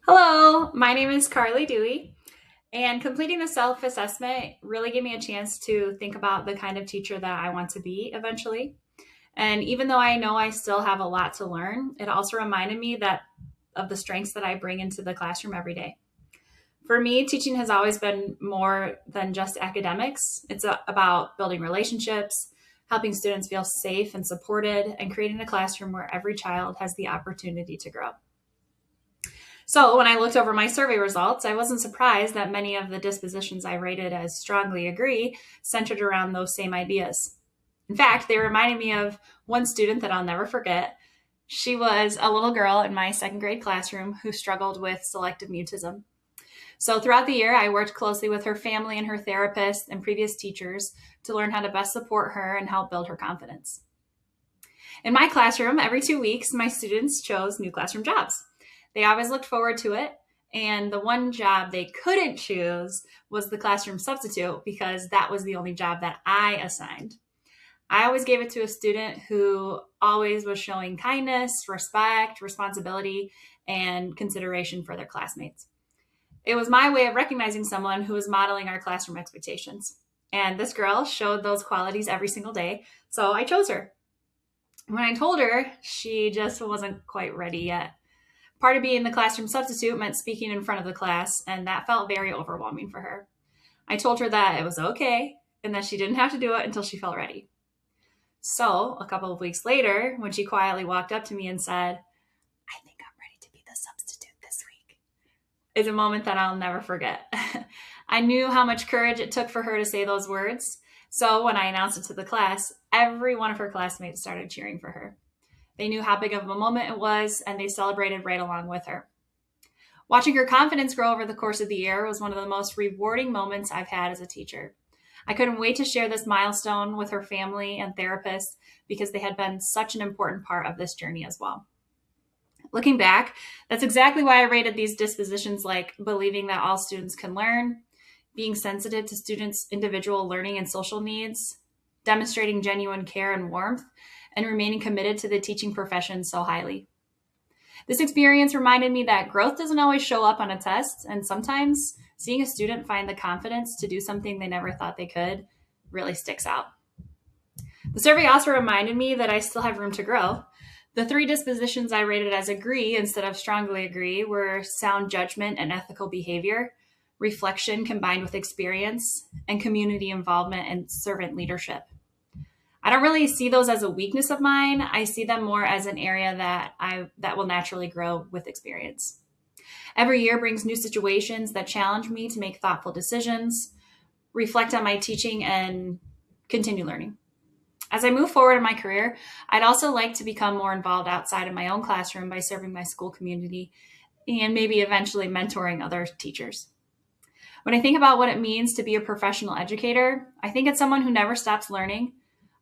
Hello, my name is Carly Dewey, and completing the self assessment really gave me a chance to think about the kind of teacher that I want to be eventually. And even though I know I still have a lot to learn, it also reminded me that of the strengths that I bring into the classroom every day. For me, teaching has always been more than just academics. About building relationships, helping students feel safe and supported, and creating a classroom where every child has the opportunity to grow. So, when I looked over my survey results, I wasn't surprised that many of the dispositions I rated as strongly agree centered around those same ideas. In fact, they reminded me of one student that I'll never forget. She was a little girl in my second grade classroom who struggled with selective mutism. So, throughout the year, I worked closely with her family and her therapist and previous teachers to learn how to best support her and help build her confidence. In my classroom, every 2 weeks, my students chose new classroom jobs. They always looked forward to it. And the one job they couldn't choose was the classroom substitute because that was the only job that I assigned. I always gave it to a student who always was showing kindness, respect, responsibility, and consideration for their classmates. It was my way of recognizing someone who was modeling our classroom expectations. And this girl showed those qualities every single day, so I chose her. When I told her, she just wasn't quite ready yet. Part of being the classroom substitute meant speaking in front of the class, and that felt very overwhelming for her. I told her that it was okay and that she didn't have to do it until she felt ready. So, a couple of weeks later, when she quietly walked up to me and said, "I think I'm ready to be the substitute this week," is a moment that I'll never forget. I knew how much courage it took for her to say those words. So, when I announced it to the class, every one of her classmates started cheering for her. They knew how big of a moment it was, and they celebrated right along with her. Watching her confidence grow over the course of the year was one of the most rewarding moments I've had as a teacher. I couldn't wait to share this milestone with her family and therapist because they had been such an important part of this journey as well. Looking back, that's exactly why I rated these dispositions, like believing that all students can learn, being sensitive to students' individual learning and social needs, demonstrating genuine care and warmth, and remaining committed to the teaching profession so highly. This experience reminded me that growth doesn't always show up on a test, and sometimes seeing a student find the confidence to do something they never thought they could really sticks out. The survey also reminded me that I still have room to grow. The three dispositions I rated as agree instead of strongly agree were sound judgment and ethical behavior, reflection combined with experience, and community involvement and servant leadership. I don't really see those as a weakness of mine. I see them more as an area that will naturally grow with experience. Every year brings new situations that challenge me to make thoughtful decisions, reflect on my teaching, and continue learning. As I move forward in my career, I'd also like to become more involved outside of my own classroom by serving my school community and maybe eventually mentoring other teachers. When I think about what it means to be a professional educator, I think it's someone who never stops learning,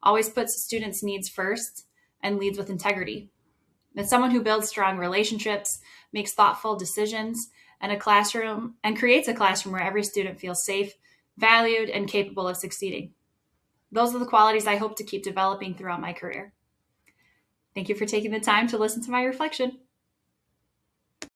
always puts students' needs first, and leads with integrity. It's someone who builds strong relationships, makes thoughtful decisions, and creates a classroom where every student feels safe, valued, and capable of succeeding. Those are the qualities I hope to keep developing throughout my career. Thank you for taking the time to listen to my reflection.